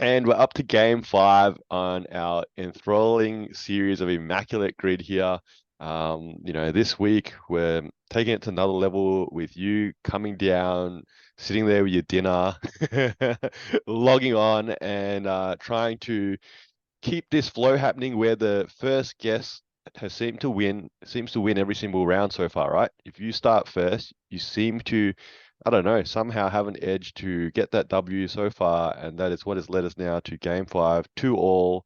And we're up to game 5 on our enthralling series of Immaculate Grid here. This week we're taking it to another level with you coming down, sitting there with your dinner, logging on and trying to keep this flow happening where the first guest seems to win every single round so far, right? If you start first, you seem to, I don't know, somehow have an edge to get that W so far, and that is what has led us now to game 5, 2-all.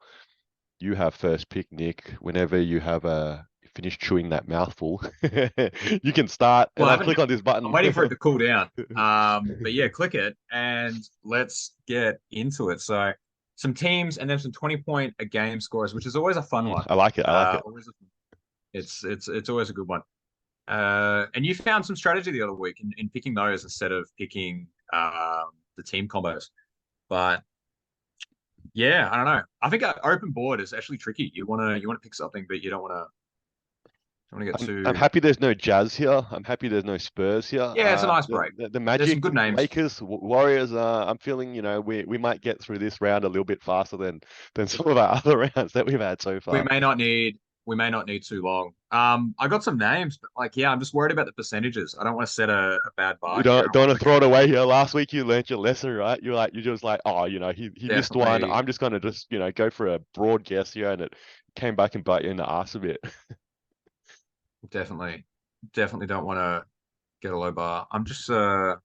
You have first pick, Nick. Whenever you have finished chewing that mouthful, you can start, Well, and I I haven't. click on this I'm button. waiting for it to cool down. But yeah, click it and let's get into it. So, some teams and then some 20-point a game scores, which is always a fun one. I like it. I like it. Always it's always a good one. And you found some strategy the other week in picking those instead of picking the team combos. But yeah, I don't know. I think open board is actually tricky. You want to pick something, but you don't want to get I'm too. happy there's no Jazz here. I'm happy there's no Spurs here. Yeah, it's a nice The, break. the, the There's some Magic, good names. Lakers, Warriors. I'm feeling, we might get through this round a little bit faster than some of our other rounds that we've had so We far. may not need we may not need too long. I got some names, but like, yeah, I'm just worried about the percentages. I don't want to set a bad You bar here. don't I don't want to want to make throw sure it away here. Last week you learnt your lesson, right? You're just like, oh, he missed one. definitely, I'm just gonna just go for a broad guess here, and it came back and bite you in the ass a bit. definitely, definitely don't want to get a low bar. I'm just the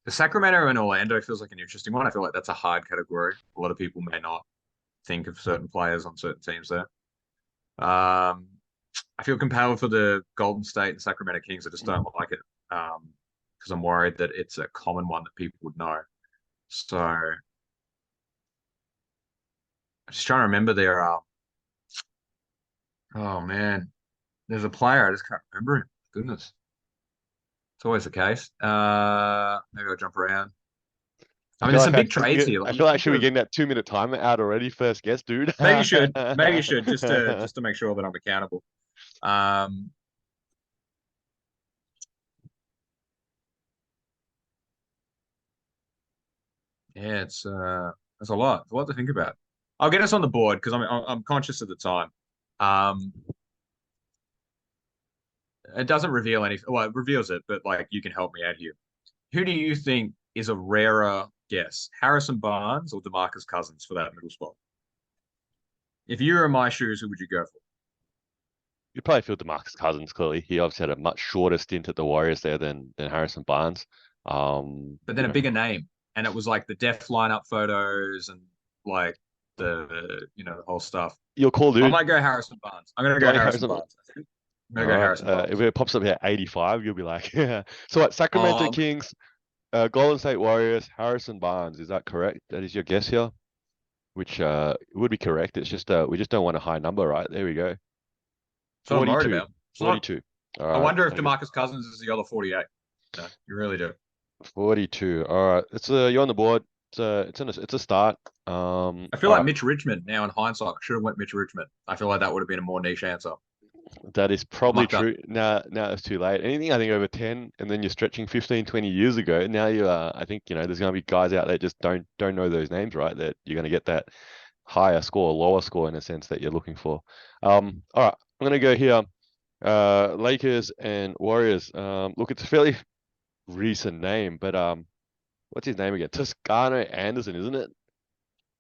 Sacramento and Orlando feels like an interesting one. I feel like that's a hard category. A lot of people may not think of certain players on certain teams there. Um, I feel compelled for the Golden State and Sacramento Kings. I just don't like it because I'm worried that it's a common one that people would know. So I'm just trying to remember their. Oh man, there's a player I just can't remember him. Goodness, it's always the case. Maybe I'll jump around. I I mean, feel there's like some big trades here. I Like you feel like think should we of getting that 2 minute timer out already? First guess, dude. maybe you should just to make sure that I'm accountable. Um, yeah, there's a lot to think about. I'll get us on the board because I'm conscious of the time. Um, it doesn't reveal anything. Well, it reveals it, but like you can help me out here. Who do you think is a rarer guess, Harrison Barnes or DeMarcus Cousins for that middle spot? If you were in my shoes, who would you go for? You probably feel DeMarcus Cousins clearly. He obviously had a much shorter stint at the Warriors there than Harrison Barnes. But You then a know, bigger name, and it was like the death lineup photos and like the whole stuff. your call, I dude. might go Harrison Barnes. I'm gonna go Going Harrison Harrison. Barnes. I think. I'm All gonna go right. Harrison If Barnes. it pops up here at 85, you'll be like, so what? Sacramento Oh, Kings, Golden State Warriors, Harrison Barnes. Is that correct? That is your guess here, which would be correct. It's just we just don't want a high number, right? There we go. that's what I'm worried 42. about. It's not. 42. All I right. wonder if Take it. DeMarcus Cousins is the other 48. No, you really do. 42. All right. It's you're on the board. It's a start. I feel All like right. Mitch Richmond now in hindsight should have went Mitch Richmond. I feel like that would have been a more niche answer. That is I probably mucked up. true. Now it's too late. Anything I think over 10 and then you're stretching 15, 20 years ago, now I think, there's going to be guys out there just don't know those names, right? That you're going to get that higher score, lower score in a sense that you're looking for. All right, I'm going to go here. Lakers and Warriors. Look, it's a fairly recent name, but what's his name again? Toscano Anderson, isn't it?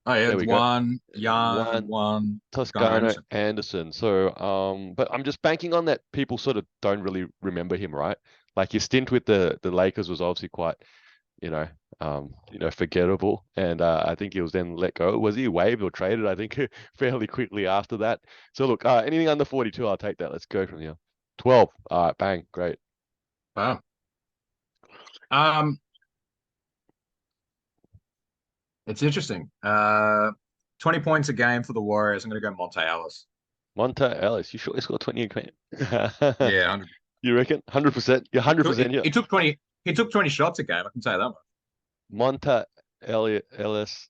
Oh yeah, There it's we go. one Jan, One one Toscano Toscano Anderson. Anderson. So, but I'm just banking on that people sort of don't really remember him, right? Like his stint with the Lakers was obviously quite, you know, forgettable, and I think he was then let go. Was he waived or traded? I think fairly quickly after that. So look, anything under 42, I'll take that. Let's go from here. 12. All right, bang, great. Wow. Um, it's interesting. 20 points a game for the Warriors. I'm gonna go Monte Ellis. Monta Ellis, you sure he scored 20 again? Yeah, 100. You reckon? 100%. You're He took 100% here. he took 20. He took 20 shots a game. I can say that much. Monta Ellis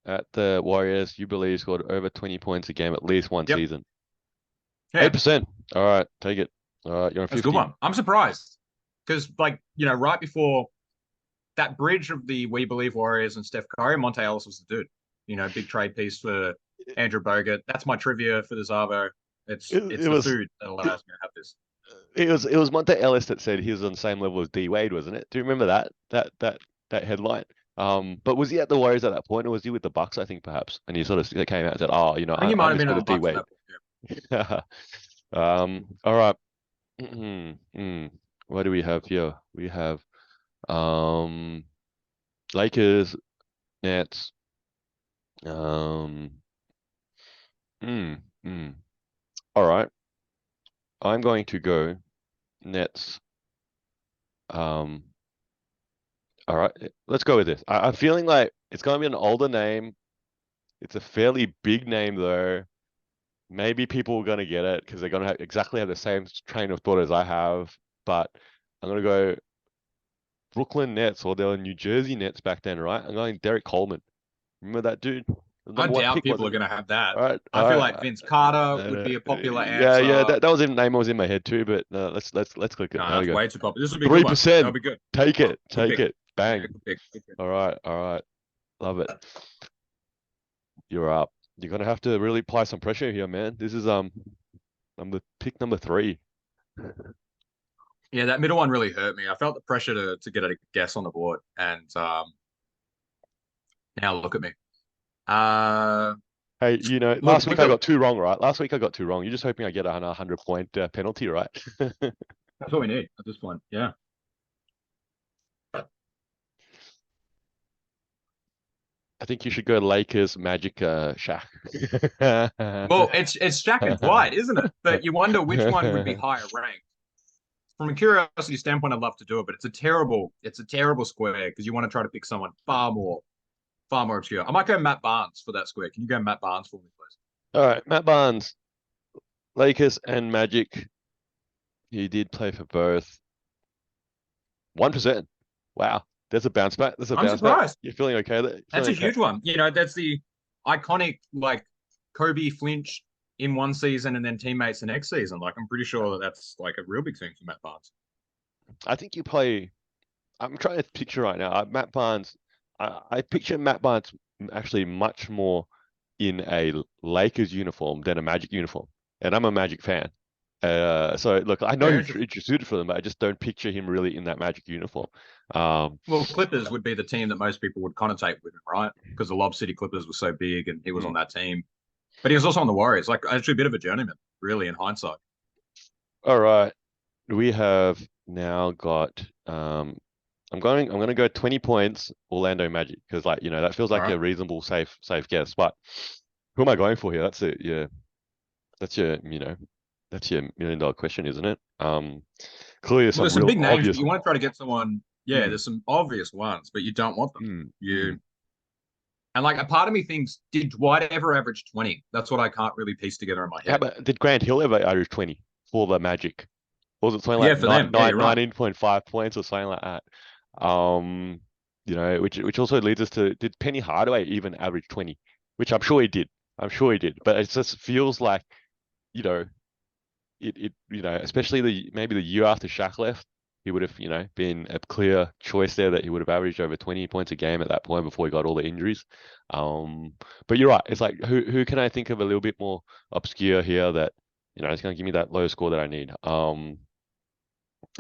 at the Warriors, you believe scored over 20 points a game at least one Yep. season. Yeah, 8%. All right, take it. All right, you're on that's a good 50. one. I'm surprised because, like, right before that bridge of the We Believe Warriors and Steph Curry, Monte Ellis was the dude. You know, big trade piece for Andrew Bogut. That's my trivia for the Zavo. It's it the was food that it, allows me to have this. it was Monte Ellis that said he was on the same level as D Wade, wasn't it? Do you remember that headline? But was he at the Warriors at that point, or was he with the Bucks? I think perhaps, and he sort of came out and said, "Oh, I think he might I'm have as been good on as the D Bucks at Wade." that point. Yeah. All right. What do we have here? We have um Lakers, Nets. Um, mm, mm. All right. I'm going to go Nets. Um, all right. Let's go with this. I'm feeling like it's going to be an older name. It's a fairly big name though. Maybe people are going to get it because they're going to exactly have the same train of thought as I have. But I'm going to go Brooklyn Nets, or they were New Jersey Nets back then, right? I'm going Derek Coleman. Remember that dude? The I number one doubt pick, people are wasn't going it? to have that. All right, I all feel right. like Vince Carter would be a popular Yeah. answer. That was in name was in my head too, but let's click it. No, There we that's go. way too popular. This would be a good Three one. That'll percent. be good. Take Oh, it. good Take pick. it. Yeah, Bang. good pick. Good pick. All right. All right. Love it. You're up. You're gonna have to really apply some pressure here, man. This is number 3. Yeah, that middle one really hurt me. I felt the pressure to get a guess on the board, and now look at me. Uh, Hey, look last week with I the got 2 wrong, right? Last week I got 2 wrong. You're just hoping I get a 100-point penalty, right? that's what we need at this point. Yeah. I think you should go Lakers, Magic, Shaq. Well, it's Shaq and Dwight, isn't it? But you wonder which one would be higher ranked. From a curiosity standpoint, I'd love to do it, but it's a terrible square because you want to try to pick someone far more obscure. I might go Matt Barnes for that square. Can you go Matt Barnes for me, please? All right, Matt Barnes, Lakers and Magic. He did play for both. 1%. Wow. There's a bounce back. There's a I'm bounce back. surprised. You're feeling okay there? That's a Feeling okay? huge one. You know, that's the iconic like Kobe flinch in one season and then teammates the next season. Like, I'm pretty sure that that's like a real big thing for Matt Barnes. I think you play. I'm trying to picture right now. Matt Barnes. I picture Matt Barnes actually much more in a Lakers uniform than a Magic uniform, and I'm a Magic fan. So look, I know Very you're interesting. suited for them, but I just don't picture him really in that Magic uniform. Well, Clippers would be the team that most people would connotate with him, right? Because the Lob City Clippers were so big and he was on hmm. that team. But he was also on the Warriors, like actually a bit of a journeyman, really, in hindsight. All right, we have now got. I'm gonna go 20 points Orlando Magic because that feels All like right. a reasonable safe guess. But who am I going for here? That's it. Yeah, that's your that's your $1 million question, isn't it? Clearly there's Well, some there's some real big names, but obvious. you want to try to get someone. Yeah, Mm, there's some obvious ones, but you don't want them. mm, You mm. and like a part of me thinks, did Dwight ever average 20? That's what I can't really piece together in my How head. about did Grant Hill ever average 20 for the Magic? Or was it something Yeah, like for them. Yeah, you're right. 19.5 points or something like that? Um, which also leads us to, did Penny Hardaway even average 20? Which I'm sure he did. I'm sure he did. But it just feels like, you know, especially maybe the year after Shaq left, he would have, been a clear choice there that he would have averaged over 20 points a game at that point before he got all the injuries. But you're right. It's like who can I think of a little bit more obscure here that, is going to give me that low score that I need. And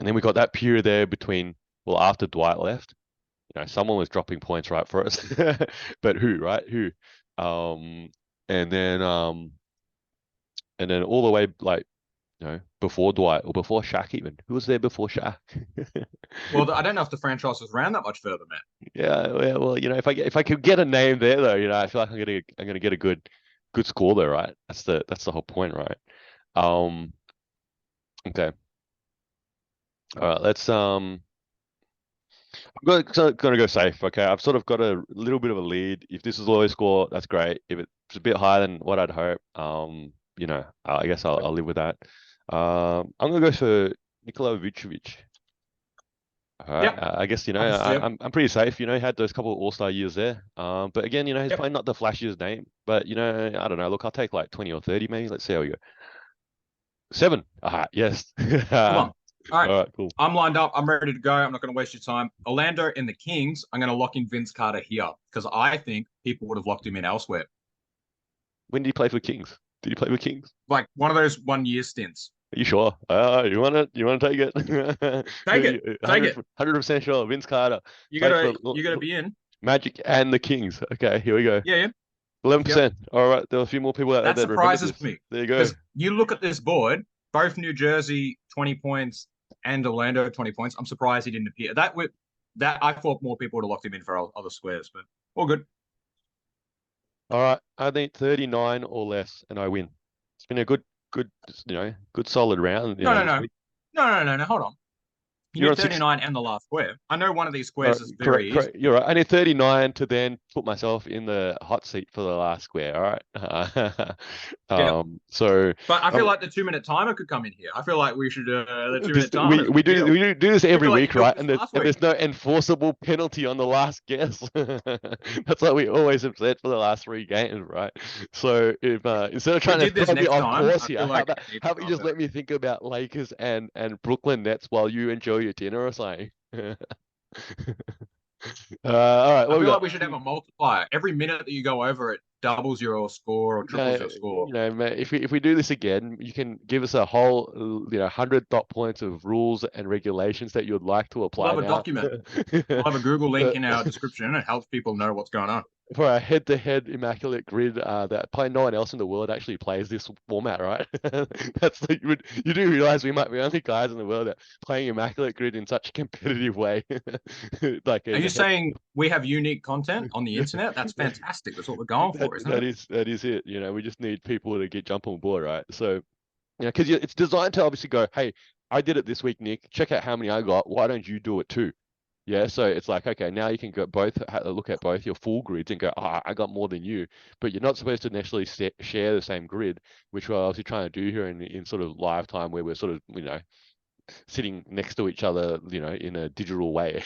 then we got that period there between, well, after Dwight left, someone was dropping points right for us. But who, right? Who? Um, and then um, and then all the way like before Dwight or before Shaq even. Who was there before Shaq? Well, I don't know if the franchise was around that much further, man. Yeah, well, if I could get a name there though, I feel like I'm gonna get a good score there, right? That's the whole point, right? Um, okay. All right, I'm gonna go safe. Okay, I've sort of got a little bit of a lead. If this is a low score, that's great. If it's a bit higher than what I'd hope, I guess I'll live with that. I'm gonna go for Nikola Vucevic. All right. Yep, I guess I can see it. I'm pretty safe. He had those couple of All-Star years there. But again, he's Yep, probably not the flashiest name. But I don't know. Look, I'll take like 20 or 30 maybe. Let's see how we go. 7. Yes. come on. All right. All right, cool. I'm lined up. I'm ready to go. I'm not going to waste your time. Orlando and the Kings. I'm going to lock in Vince Carter here because I think people would have locked him in elsewhere. When did he play for Kings? Did he play for Kings? Like one of those 1 year stints. Are you sure? You want it? You want to take it? Take it. Take it. 100% sure. Vince Carter You played gotta for you gotta be in. Magic and the Kings. Okay, here we go. Yeah, yeah. Yep. 11%. All right, there were a few more people out there That that remembered surprises this. me There you go. because you look at this board, both New Jersey 20 points and Orlando 20 points. I'm surprised he didn't appear. That I thought more people would have locked him in for other squares, but all good. All right, I need 39 or less, and I win. It's been a good, good solid round, No, no, this no. week. No. Hold on. You You're need on six. 39 and the last square. I know one of these squares is very Correct, easy. correct. You're right. I need 39 to then put myself in the hot seat for the last square. All right. Yeah. So But I feel um, like the 2-minute timer could come in here. I feel like we should the 2 minute this timer is a we big do deal. this I every feel like you week, built right? this And there's last and week. there's no enforceable penalty on the last guess. That's what we always have said for the last three games, right? So if instead of If we trying to did this throw me next off time, course I here, feel like it needs how to about you calm just down. let me think about Lakers and Brooklyn Nets while you enjoy your dinner or something? All right, I what we feel got? like we should have a multiplier. Every minute that you go over, it doubles your score or triples your score. Mate, if we do this again, you can give us a whole 100 dot points of rules and regulations that you'd like to We'll apply have a now. document. We'll have a Google Uh, link in our description, and it helps people know what's going on. for a head-to-head Immaculate Grid, that probably no one else in the world actually plays this format, right? You do realize we might be the only guys in the world that playing Immaculate Grid in such a competitive way, like Are in you a head. saying we have unique content on the internet? That's fantastic. That's what we're going That for, isn't that it? is that is it. We just need people to jump on board, right? So because it's designed to obviously go, hey, I did it this week, Nick. Check out how many I got. Why don't you do it too? Yeah, so it's like, okay, now you can go look at both your full grids and go, I got more than you, but you're not supposed to necessarily share the same grid, which we're obviously trying to do here in sort of live time where we're sort of, sitting next to each other, in a digital way.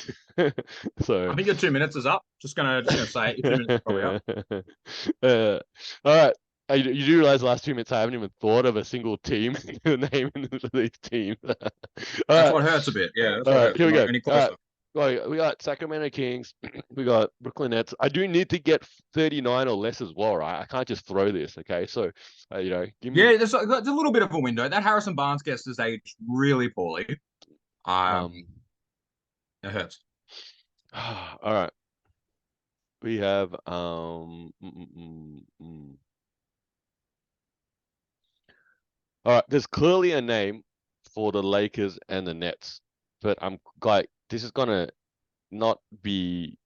So, I think your 2 minutes is up. Just gonna say it. Your 2 minutes is probably up. all right. You do realize the last 2 minutes I haven't even thought of a single team name in these teams. All That's right. what hurts a bit. Yeah, that's All what right, hurts. here We're we not go. any All right. closer. Well, we got Sacramento Kings, we got Brooklyn Nets. I do need to get 39 or less as well, right? I can't just throw this, okay? So, give me Yeah, there's a little bit of a window. That Harrison Barnes guest has aged really poorly. um. It hurts. All right, we have All right, there's clearly a name for the Lakers and the Nets, but I'm like, this is gonna not be.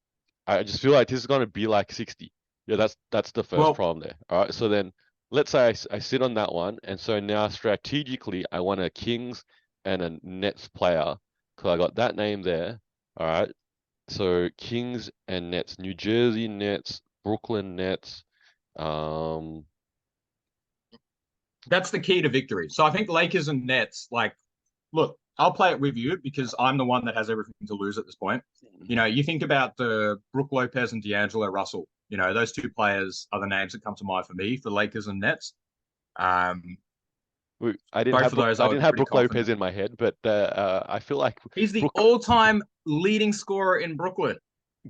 I just feel like this is gonna be like 60. Yeah, that's the first Well, problem there. All right, so then let's say I sit on that one, and so now strategically I want a Kings and a Nets player because I got that name there. All right, so Kings and Nets, New Jersey Nets, Brooklyn Nets. Um, that's the key to victory. So I think Lakers and Nets, like, look, I'll play it with you because I'm the one that has everything to lose at this point. You think about the Brook Lopez and D'Angelo Russell. Those two players are the names that come to mind for me for Lakers and Nets. Um, I didn't Both have of those, I I would didn't be have pretty Brook Lopez confident. in my head, but I feel like He's the Brook, all-time leading scorer in Brooklyn.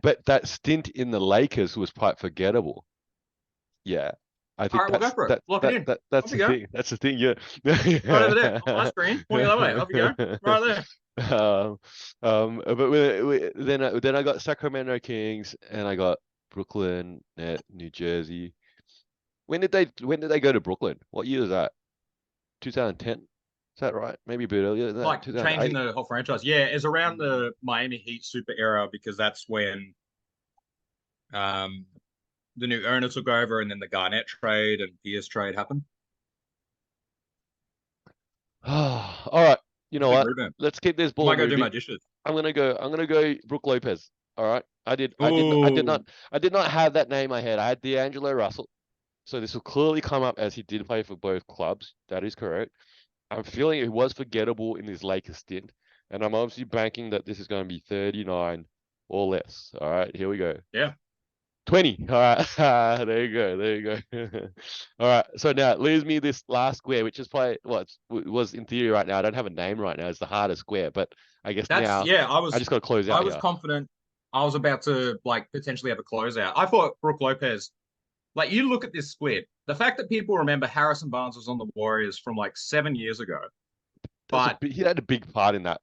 but that stint in the Lakers was quite forgettable. Yeah, I All think right, we'll go for it. Lock it in. that's Off the you go. thing. That's the thing. Yeah. Right over there on my screen, pointing that way. Off you go. Right there. But then I got Sacramento Kings and I got Brooklyn, New Jersey. When did they go to Brooklyn? What year was that? 2010? Is that right? Maybe a bit earlier than that. Like changing 2008. the whole franchise. Yeah, it's around the Miami Heat super era because that's when um the new owner took over and then the Garnett trade and Pierce trade happened. All right. You It's a know big what? rebound. Let's keep this I ball might go do my moving. dishes. I'm gonna go Brook Lopez. All right. Oh, I did not have that name in my head. I had D'Angelo Russell. So this will clearly come up as he did play for both clubs. That is correct. I'm feeling it was forgettable in his Lakers stint. And I'm obviously banking that this is going to be 39 or less. All right, here we go. yeah. 20. All right. There you go. There you go. All right. So now it leaves me this last square, which is probably was in theory right now. I don't have a name right now. It's the hardest square, but I guess That's now yeah. I just got to close I out was here. confident. I was about to like potentially have a closeout. I thought Brooke Lopez. Like you look at this split, the fact that people remember Harrison Barnes was on the Warriors from like 7 years ago, but He had a big part in that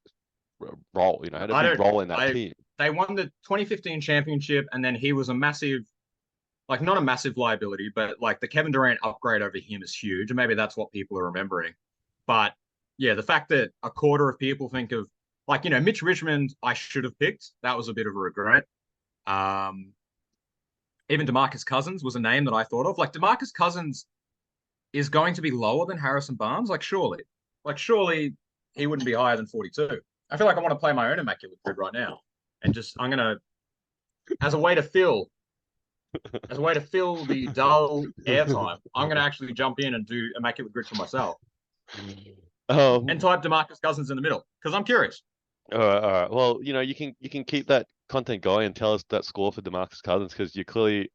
role. Had a I big don't. role in that I team. They won the 2015 championship, and then he was a massive, like not a massive liability, but like the Kevin Durant upgrade over him is huge, and maybe that's what people are remembering. But yeah, the fact that a quarter of people think of like Mitch Richmond, I should have picked. That was a bit of a regret. Um, Even DeMarcus Cousins was a name that I thought of. Like DeMarcus Cousins is going to be lower than Harrison Barnes. Like surely he wouldn't be higher than 42. I feel like I want to play my own Immaculate Grid right now, and just I'm gonna as a way to fill the dull airtime. I'm gonna actually jump in and do Immaculate Grid for myself and Um, type DeMarcus Cousins in the middle because I'm curious. all right, all right. Well, you can keep that content going and tell us that score for DeMarcus Cousins because you're clearly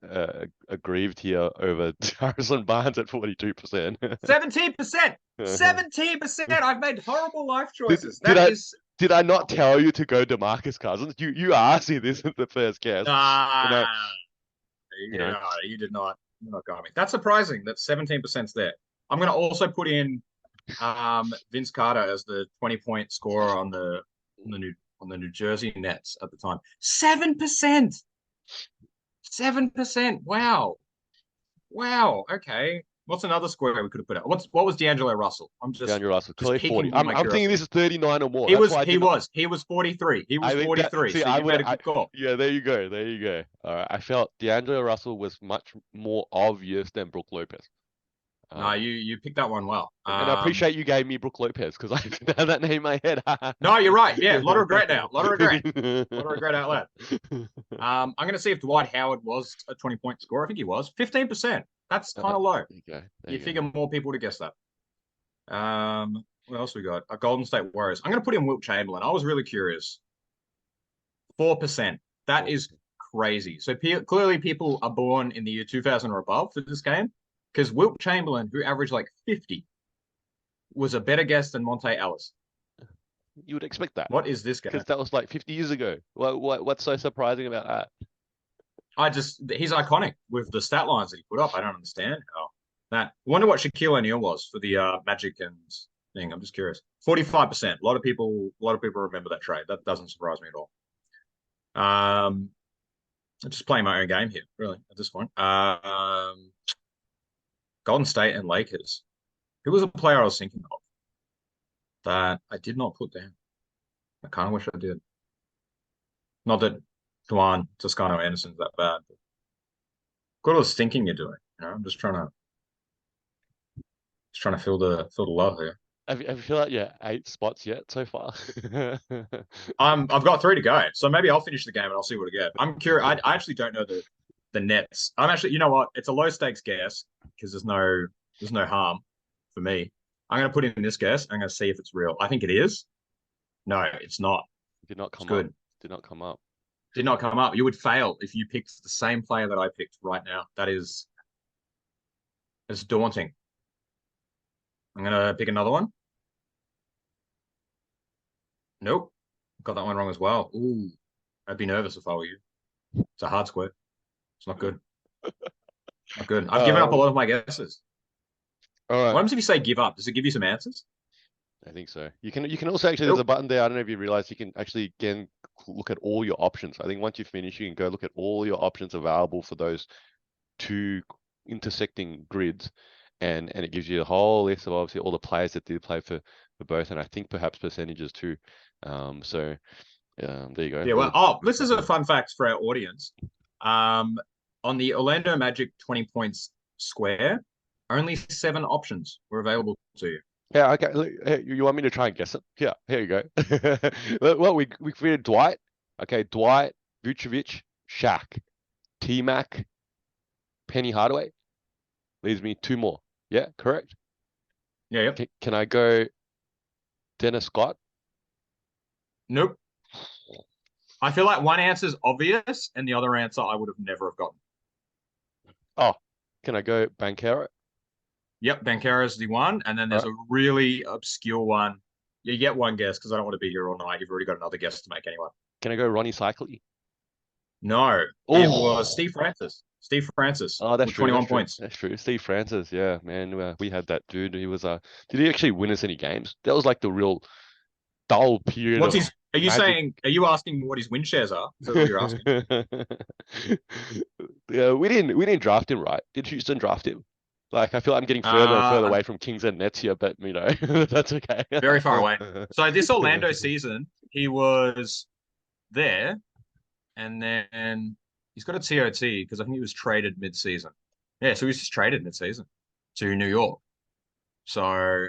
aggrieved here over Harrison Barnes at 42%. 17%. 17%. I've made horrible life Did choices. did That I is did I not tell you to go DeMarcus Cousins? You asked me this at the first guess. You know, ah you know. yeah, you did not. You're not got me. That's surprising that 17% is there. I'm going to also put in Vince Carter as the 20-point scorer on the new on the New Jersey Nets at the time. 7%. 7%. Wow. Wow. Okay. What's another square we could have put out? What was D'Angelo Russell? I'm just Daniel Russell, just clearly 40. piquing I'm my thinking this curiosity. is 39 or more. He That's was why I he did not. was he was 43. He was I think that 43. see, So I you would made a good call. yeah, there you go. There you go. All right. I felt D'Angelo Russell was much more obvious than Brook Lopez. No, Um, you picked that one well. and I appreciate you gave me Brook Lopez because I didn't have that name in my head. No, you're right. Yeah, a lot of regret now. A lot of regret. A lot of regret out loud. I'm going to see if Dwight Howard was a 20-point scorer. I think he was. 15%. That's kind of low. There you go. There You you go. figure more people to guess that. What else we got? A Golden State Warriors. I'm going to put in Wilt Chamberlain. I was really curious. 4%. That Cool. is crazy. So clearly people are born in the year 2000 or above for this game because Wilt Chamberlain, who averaged like 50, was a better guess than Monte Ellis. You would expect that What is this because guy? that was like 50 years ago. What's so surprising about that? He's iconic with the stat lines that he put up. I don't understand how that. I wonder what Shaquille O'Neal was for the Magic and thing. I'm just curious. 45%. A lot of people remember that trade. That doesn't surprise me at all. I'm just playing my own game here, really, at this point. Golden State and Lakers. Who was a player I was thinking of that I did not put down? I kind of wish I did. Not that Dwan Toscano Anderson's that bad. But what I was thinking you're doing. I'm just trying to fill the love here. Have you feel like yeah 8 spots yet so far? I've got three to go, so maybe I'll finish the game and I'll see what I get. I'm curious. I actually don't know the Nets. I'm actually, you know what? It's a low stakes guess because there's no harm for me. I'm gonna put in this guess. I'm gonna see if it's real. I think it is. No, it's not. Did not It's come up. good. Did not come up. Did not come up. You would fail if you picked the same player that I picked right now. It's daunting. I'm gonna pick another one. Nope. Got that one wrong as well. Ooh, I'd be nervous if I were you. It's a hard square. It's not good. Not good. I've given up a Um, lot of my guesses. all What right. happens if you say give up? Does it give you some answers? I think so. You can also actually there's a Nope. button there. I don't know if you realize you can actually again look at all your options. I think once you finish, you can go look at all your options available for those two intersecting grids, and it gives you a whole list of obviously all the players that did play for both, and I think perhaps percentages too. So there you go. Yeah, well, Little this is a fun fact for our audience. Um, on the Orlando Magic 20 points square, only 7 options were available to you. yeah. Okay. Look, hey, you want me to try and guess it? Yeah. Here you go. Well, we created Dwight. Okay, Dwight, Vucevic, Shaq, T Mac, Penny Hardaway. Leaves me two more. Yeah, correct. Yeah, yep. Can I go Dennis Scott? Nope. I feel like one answer is obvious and the other answer I would have never have gotten. Oh, can I go Bankero? Yep, Bankero's the one, and then All there's right. a really obscure one. You get one guess because I don't want to be here all night. You've already got another guess to make anyway. Can I go Ronnie Cycli? No, it was Oh, Steve Francis. Steve Francis oh, that's with true. That's 21 true. points. That's true. Steve Francis, yeah, man, we had that dude. He was did he actually win us any games? That was like the real dull period What's of his? Are you magic. saying? Are you asking what his win shares are? Is that what you're asking? Yeah, we didn't draft him right. Did Houston draft him? Like I feel I'm getting further and further Uh, away from Kings and Nets here, but that's okay. very far away. So this Orlando season, he was there, and then he's got a TOT because I think he was traded mid-season. Yeah, so he was just traded mid-season to New York. So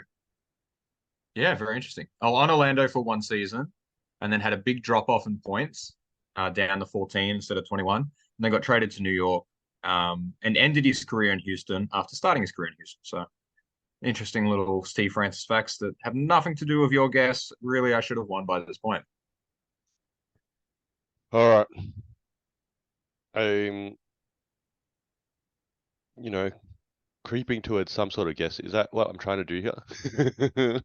yeah, very interesting. Oh, on Orlando for one season, and then had a big drop off in points, down to 14 instead of 21. And then got traded to New York, and ended his career in Houston after starting his career in Houston. So interesting little Steve Francis facts that have nothing to do with your guess. Really, I should have won by this point. All right. I'm, you know, creeping towards some sort of guess. Is that what I'm trying to do here?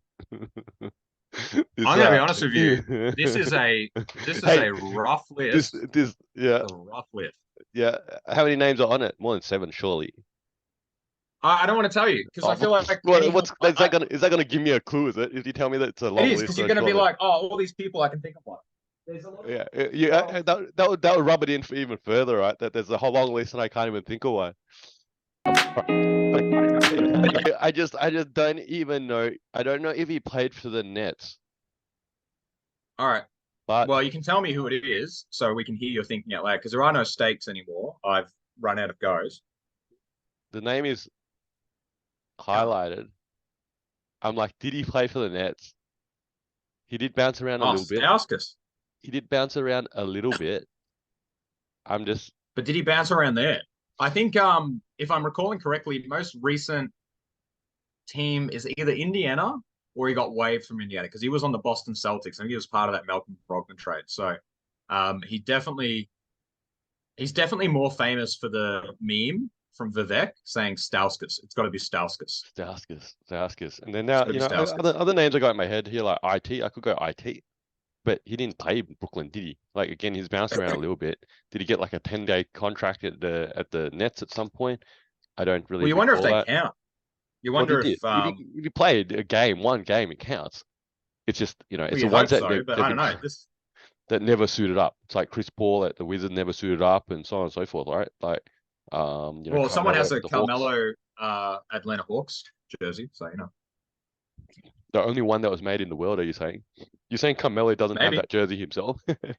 This I'm going to be honest with you. This is a this is hey, a rough this list. this yeah, A rough list. yeah. How many names are on it? More than seven, surely. I don't want to tell you because I Oh, feel like what, anyone. what's is that gonna give me a clue? Is it? If you tell me that it's a It long is list because or you're a going to be short list? like, oh, all these people I can think of one. There's a lot of Yeah, yeah. well, That would rub it in for even further, right? That there's a whole long list and I can't even think of one. I just don't even know. I don't know if he played for the Nets, all right. but Well, you can tell me who it is so we can hear your thinking out loud because there are no stakes anymore. I've run out of goes. the name is Yeah. highlighted. I'm like, did he play for the Nets? He did bounce around a Oh, little bit. Stauskas. He did bounce around a little bit. I'm just, But did he bounce around there? I think if I'm recalling correctly, most recent team is either Indiana or he got waived from Indiana because he was on the Boston Celtics. I think he was part of that Malcolm Brogdon trade. So he's definitely more famous for the meme from Vivek saying Stauskas. It's got to be Stauskas. Stauskas. And then It's now, got to be other Stauskas. other names I got in my head here, like IT. I could go IT, but he didn't play in Brooklyn, did he? Like again, he's bounced around a little bit. Did he get like a 10-day contract at the Nets at some point? I don't Well, really you wonder if recall they that. count. You Well, he wonder did. if If he played a game, one game, it counts. It's just, well, it's the you'd ones hope that so, but they've I don't been know. This that never suited up. It's like Chris Paul at the Wizards never suited up, and so on and so forth, right? Like, well, someone Carmelo has at a the Hawks. Carmelo Atlanta Hawks jersey, so you know. The only one that was made in the world, are you saying? You're saying Carmelo doesn't have Maybe. that jersey himself? Because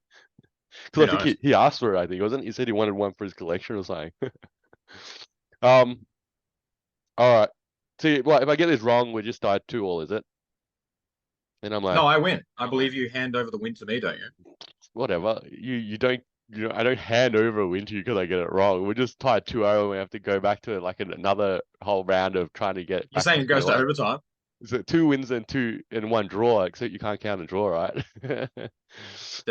Who I think he, knows? he asked for it, I think, wasn't he? He said he wanted one for his collection or something. Um, all right. See, well, if I get this wrong, we just tied 2-2, is it? And I'm No, like, I win. I believe you hand over the win to me, don't you? whatever. You don't, I don't hand over a win to you because I get it wrong. We're just tied 2-0 and we have to go back to like another whole round of trying to get You're back to saying it square goes to one. overtime? So two wins and two and one draw, except you can't count a draw, right?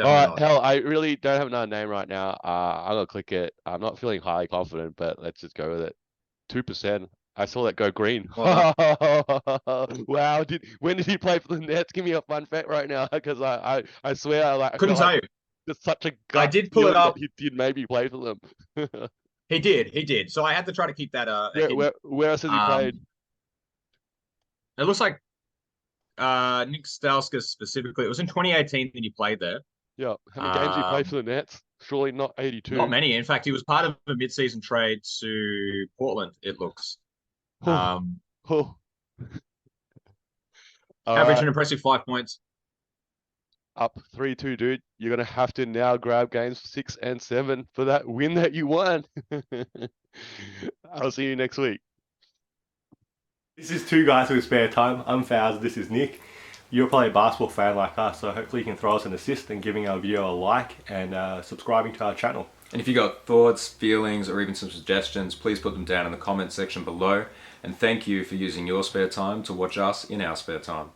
All Definitely right, not. hell, I really don't have another name right now. I'm gonna click it. I'm not feeling highly confident, but let's just go with it. 2%. I saw that go green. Well done. Wow, when did he play for the Nets? Give me a fun fact right now, because I swear I Couldn't felt tell like you. there's such a I gut did pull it feeling that up. he did maybe play for them. He did. He did. So I had to try to keep that Where hidden. where where else has he played? It looks like Nick Stauskas specifically. It was in 2018 that he played there. Yeah, how many games did he play Um, for the Nets? Surely not Not 82. many. In fact, he was part of a mid-season trade to Portland. It looks. Oh, Um, oh. All Average right, an impressive 5 points. up 3-2, dude. You're gonna have to now grab games 6 and 7 for that win that you won. I'll see you next week. This is Two Guys with Spare Time. I'm Faz, this is Nick. You're probably a basketball fan like us, so hopefully you can throw us an assist in giving our video a like and subscribing to our channel. And if you got thoughts, feelings, or even some suggestions, please put them down in the comment section below. And thank you for using your spare time to watch us in our spare time.